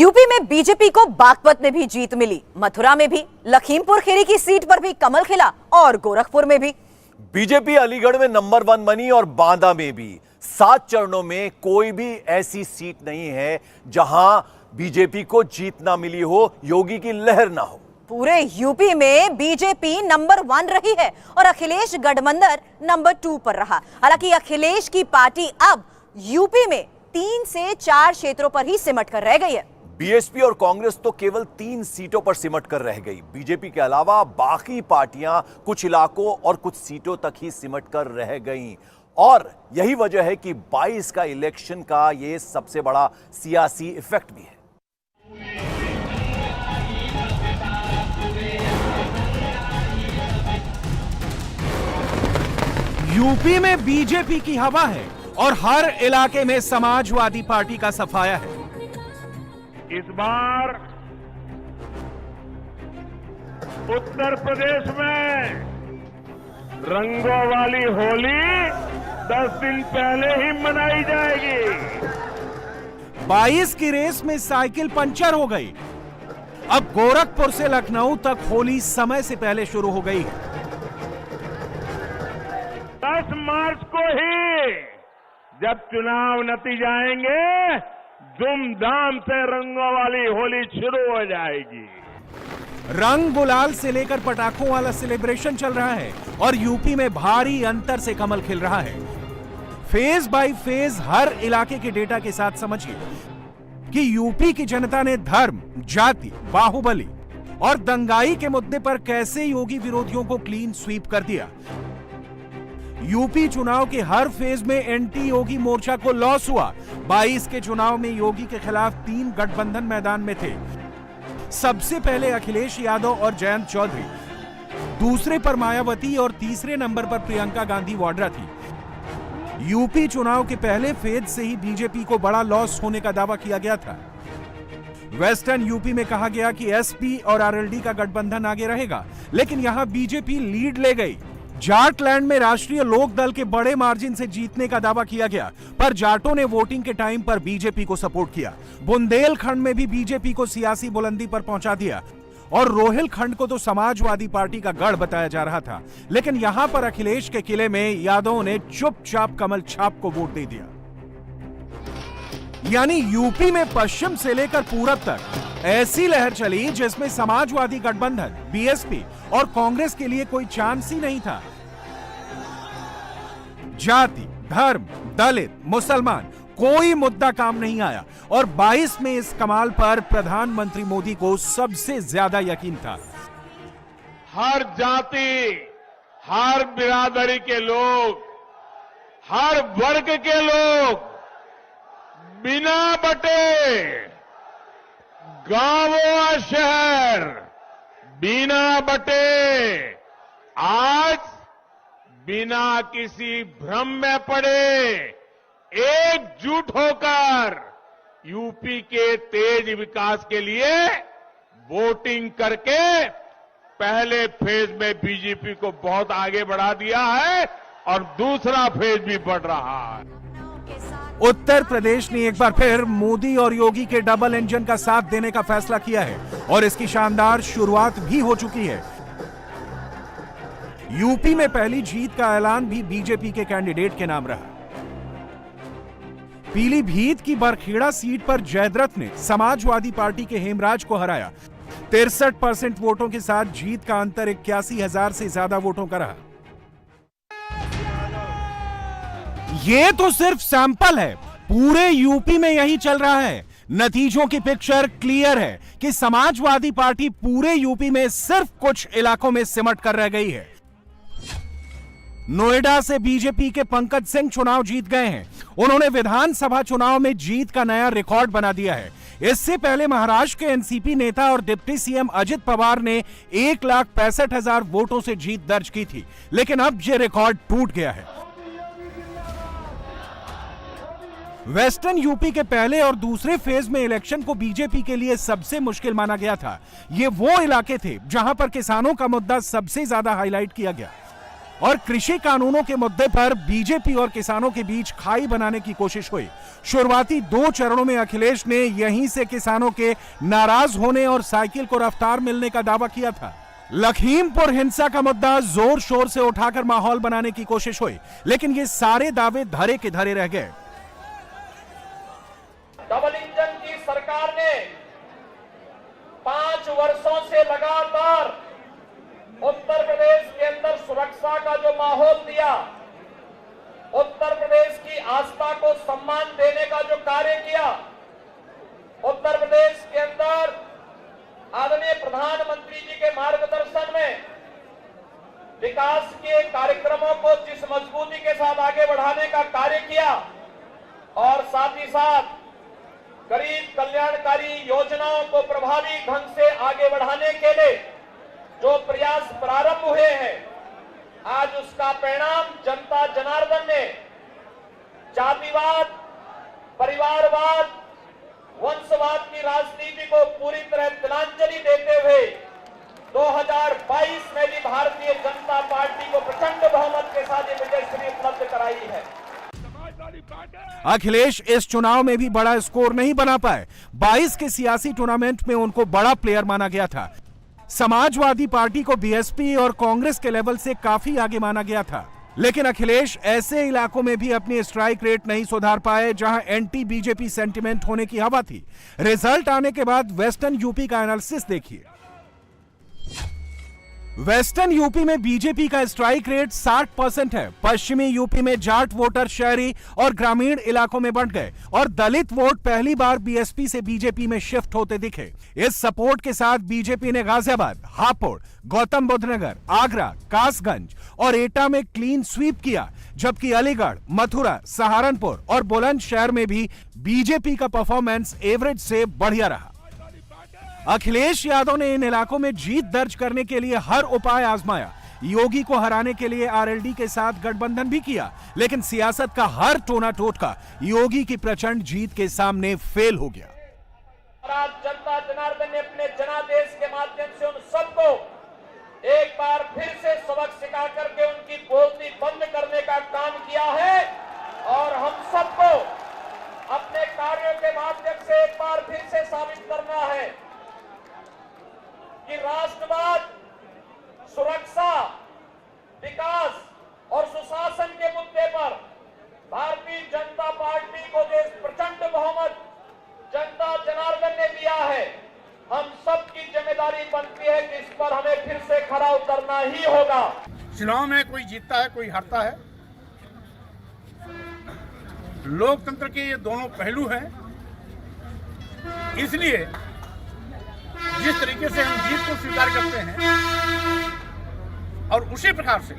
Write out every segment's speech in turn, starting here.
UP में BJP को बागपत में भी जीत मिली, मथुरा में भी, लखीमपुर खीरी की सीट पर भी कमल खिला और गोरखपुर में भी। बीजेपी अलीगढ़ में नंबर 1 बनी और बांदा में भी। 7 चरणों में कोई भी ऐसी सीट नहीं है जहां बीजेपी को जीत ना मिली हो, योगी की लहर ना हो। पूरे यूपी में बीजेपी नंबर 1 रही है और अखिलेश गठबंधन नंबर 2 पर रहा। हालांकि अखिलेश की पार्टी अब यूपी में 3 से 4 क्षेत्रों पर ही सिमट कर रह गई है। बीएसपी और कांग्रेस तो केवल 3 सीटों पर सिमट कर रह गई। बीजेपी के अलावा बाकी पार्टियां कुछ इलाकों और कुछ सीटों तक ही सिमट कर रह गईं। और यही वजह है कि 22 का इलेक्शन का ये सबसे बड़ा सियासी इफेक्ट भी है। यूपी में बीजेपी की हवा है और हर इलाके में समाजवादी पार्टी का सफाया है। इस बार उत्तर प्रदेश में रंगों वाली होली 10 दिन पहले ही मनाई जाएगी। 22 की रेस में साइकिल पंचर हो गई। अब गोरखपुर से लखनऊ तक होली समय से पहले शुरू हो गई है। 10 मार्च को ही जब चुनाव नतीजे आएंगे, धूमधाम से रंगों वाली होली शुरू हो जाएगी। रंग गुलाल से लेकर पटाखों वाला सेलिब्रेशन चल रहा है और यूपी में भारी अंतर से कमल खिल रहा है। फेज बाय फेज हर इलाके के डेटा के साथ समझिए कि यूपी की जनता ने धर्म, जाति, बाहुबली और दंगाई के मुद्दे पर कैसे योगी विरोधियों को क्लीन स्वीप कर दिया। यूपी चुनाव के हर फेज में एंटी योगी मोर्चा को लॉस हुआ। 22 के चुनाव में योगी के खिलाफ 3 गठबंधन मैदान में थे। सबसे पहले अखिलेश यादव और जयंत चौधरी, दूसरे पर मायावती और तीसरे नंबर पर प्रियंका गांधी वाड्रा थी। यूपी चुनाव के पहले फेज से ही बीजेपी को बड़ा लॉस होने का दावा किया गया था। वेस्टर्न यूपी में कहा गया कि एसपी और आरएलडी का गठबंधन आगे रहेगा, लेकिन यहां बीजेपी लीड ले गई। जाटलैंड में राष्ट्रीय लोक दल के बड़े मार्जिन से जीतने का दावा किया गया, पर जाटों ने वोटिंग के टाइम पर बीजेपी को सपोर्ट किया। बुंदेलखंड में भी बीजेपी को सियासी बुलंदी पर पहुंचा दिया और रोहिलखंड को तो समाजवादी पार्टी का गढ़ बताया जा रहा था। लेकिन यहां पर अखिलेश के किले में यादवों ने चुपचाप कमल छाप को वोट दे दिया। यानी यूपी में पश्चिम से लेकर पूरब तक ऐसी लहर चली जिसमें समाजवादी गठबंधन, बीएसपी और कांग्रेस के लिए कोई चांस ही नहीं था। जाति, धर्म, दलित, मुसलमान, कोई मुद्दा काम नहीं आया और 22 में इस कमाल पर प्रधानमंत्री मोदी को सबसे ज्यादा यकीन था। हर जाति, हर बिरादरी के लोग, हर वर्ग के लोग बिना बटे, गांव और शहर बिना बटे, आज बिना किसी भ्रम में पड़े एकजुट होकर यूपी के तेज विकास के लिए वोटिंग करके पहले फेज में बीजेपी को बहुत आगे बढ़ा दिया है और दूसरा फेज भी बढ़ रहा है। उत्तर प्रदेश ने एक बार फिर मोदी और योगी के डबल इंजन का साथ देने का फैसला किया है और इसकी शानदार शुरुआत भी हो चुकी है। यूपी में पहली जीत का ऐलान भी बीजेपी के कैंडिडेट के नाम रहा। पीलीभीत की बरखेड़ा सीट पर जयद्रथ ने समाजवादी पार्टी के हेमराज को हराया। 63% वोटों के साथ जीत का अंतर 81,000 से ज्यादा वोटों का रहा। ये तो सिर्फ सैंपल है, पूरे यूपी में यही चल रहा है। नतीजों की पिक्चर क्लियर है कि समाजवादी पार्टी पूरे यूपी में सिर्फ कुछ इलाकों में सिमट कर रह गई है। नोएडा से बीजेपी के पंकज सिंह चुनाव जीत गए हैं। उन्होंने विधानसभा चुनाव में जीत का नया रिकॉर्ड बना दिया है। इससे पहले महाराष्ट्र के एनसीपी नेता और डिप्टी सीएम अजित पवार ने 1,65,000 वोटों से जीत दर्ज की थी, लेकिन अब यह रिकॉर्ड टूट गया है। वेस्टर्न यूपी के पहले और दूसरे फेज में इलेक्शन को बीजेपी के लिए सबसे मुश्किल माना गया था। ये वो इलाके थे जहां पर किसानों का मुद्दा सबसे ज्यादा हाईलाइट किया गया। और कृषि कानूनों के मुद्दे पर बीजेपी और किसानों के बीच खाई बनाने की कोशिश हुई। शुरुआती 2 चरणों में अखिलेश ने यहीं से किसानों के नाराज होने और साइकिल को रफ्तार मिलने का दावा किया था। लखीमपुर हिंसा का मुद्दा जोर शोर से उठाकर माहौल बनाने की कोशिश हुई, लेकिन ये सारे दावे धरे के धरे रह गए। डबल इंजन की सरकार ने 5 वर्षों से लगातार उत्तर प्रदेश के अंदर सुरक्षा का जो माहौल दिया, उत्तर प्रदेश की आस्था को सम्मान देने का जो कार्य किया, उत्तर प्रदेश के अंदर आदरणीय प्रधानमंत्री जी के मार्गदर्शन में विकास के कार्यक्रमों को जिस मजबूती के साथ आगे बढ़ाने का कार्य किया और साथ ही साथ गरीब कल्याणकारी योजनाओं को प्रभावी ढंग से आगे बढ़ाने के लिए जो प्रयास प्रारंभ हुए हैं, आज उसका परिणाम जनता जनार्दन ने जातिवाद, परिवारवाद, वंशवाद की राजनीति को पूरी तरह तिलांजलि देते हुए 2022 में भी भारतीय जनता पार्टी को प्रचंड बहुमत के साथ ये विजयश्री उपलब्ध कराई है। अखिलेश इस चुनाव में भी बड़ा स्कोर नहीं बना पाए। 22 के सियासी टूर्नामेंट में उनको बड़ा प्लेयर माना गया था। समाजवादी पार्टी को बीएसपी और कांग्रेस के लेवल से काफी आगे माना गया था, लेकिन अखिलेश ऐसे इलाकों में भी अपनी स्ट्राइक रेट नहीं सुधार पाए जहां एंटी बीजेपी सेंटिमेंट होने की हवा थी। रिजल्ट आने के बाद वेस्टर्न यूपी का एनालिसिस देखिए। वेस्टर्न यूपी में बीजेपी का स्ट्राइक रेट 60% है। पश्चिमी यूपी में जाट वोटर शहरी और ग्रामीण इलाकों में बंट गए और दलित वोट पहली बार बीएसपी से बीजेपी में शिफ्ट होते दिखे। इस सपोर्ट के साथ बीजेपी ने गाजियाबाद, हापुड़, गौतम बुद्ध नगर, आगरा, कासगंज और एटा में क्लीन स्वीप किया, जबकि अलीगढ़, मथुरा, सहारनपुर और बुलंदशहर में भी बीजेपी का परफॉर्मेंस एवरेज से बढ़िया रहा। अखिलेश यादव ने इन इलाकों में जीत दर्ज करने के लिए हर उपाय आजमाया। योगी को हराने के लिए आरएलडी के साथ गठबंधन भी किया, लेकिन सियासत का हर टोना टोटका योगी की प्रचंड जीत के सामने फेल हो गया। आज जनता जनार्दन ने अपने जनादेश के माध्यम से उन सबको एक बार फिर से सबक सिखा करके उनकी बोलती बंद करने का काम किया है और हम सबको अपने कार्यों के माध्यम से एक बार फिर से साबित करना है कि राष्ट्रवाद, सुरक्षा, विकास और सुशासन के मुद्दे पर भारतीय जनता पार्टी को जो प्रचंड बहुमत जनता जनार्दन ने दिया है, हम सबकी जिम्मेदारी बनती है कि इस पर हमें फिर से खरा उतरना ही होगा। चुनाव में कोई जीतता है, कोई हारता है। लोकतंत्र के ये दोनों पहलू हैं। इसलिए जिस तरीके से हम जीत को स्वीकार करते हैं और उसी प्रकार से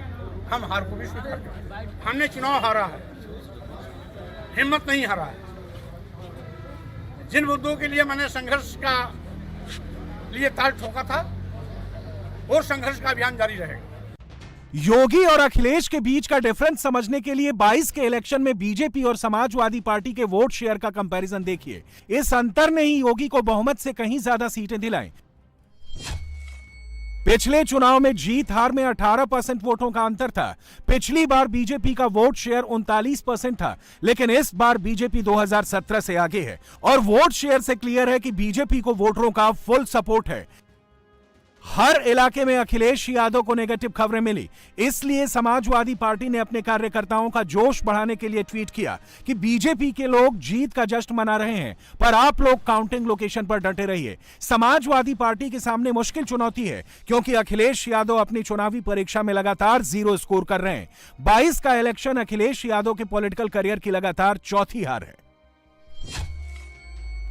हम हार को भी स्वीकार करते हैं। हमने चुनाव हारा है, हिम्मत नहीं हारा है। जिन मुद्दों के लिए मैंने संघर्ष का लिए ताल ठोका था, वो संघर्ष का अभियान जारी रहेगा। योगी और अखिलेश के बीच का डिफरेंस समझने के लिए 22 के इलेक्शन में बीजेपी और समाजवादी पार्टी के वोट शेयर का कंपैरिजन देखिए। इस अंतर ने ही योगी को बहुमत से कहीं ज्यादा सीटें दिलाई। पिछले चुनाव में जीत हार में 18% वोटों का अंतर था। पिछली बार बीजेपी का वोट शेयर 39% था, लेकिन इस बार बीजेपी 2017 से आगे है और वोट शेयर से क्लियर है कि बीजेपी को वोटरों का फुल सपोर्ट है। हर इलाके में अखिलेश यादव को नेगेटिव खबरें मिली, इसलिए समाजवादी पार्टी ने अपने कार्यकर्ताओं का जोश बढ़ाने के लिए ट्वीट किया कि बीजेपी के लोग जीत का जश्न मना रहे हैं, पर आप लोग काउंटिंग लोकेशन पर डटे रहिए। समाजवादी पार्टी के सामने मुश्किल चुनौती है, क्योंकि अखिलेश यादव अपनी चुनावी परीक्षा में लगातार 0 स्कोर कर रहे हैं। 22 का इलेक्शन अखिलेश यादव के पॉलिटिकल करियर की लगातार चौथी हार है।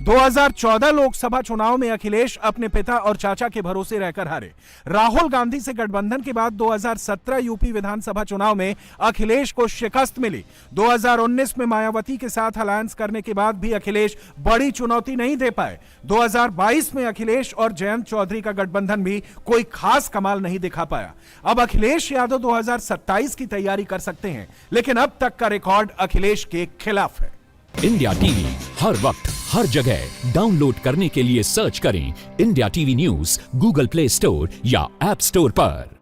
2014 लोकसभा चुनाव में अखिलेश अपने पिता और चाचा के भरोसे रहकर हारे। राहुल गांधी से गठबंधन के बाद 2017 यूपी विधानसभा चुनाव में अखिलेश को शिकस्त मिली। 2019 में मायावती के साथ अलायंस करने के बाद भी अखिलेश बड़ी चुनौती नहीं दे पाए। 2022 में अखिलेश और जयंत चौधरी का गठबंधन भी कोई खास कमाल नहीं दिखा पाया। अब अखिलेश यादव 2027 की तैयारी कर सकते हैं, लेकिन अब तक का रिकॉर्ड अखिलेश के खिलाफ है। इंडिया टीवी हर वक्त हर जगह डाउनलोड करने के लिए सर्च करें India TV news Google play store या ऐप स्टोर पर।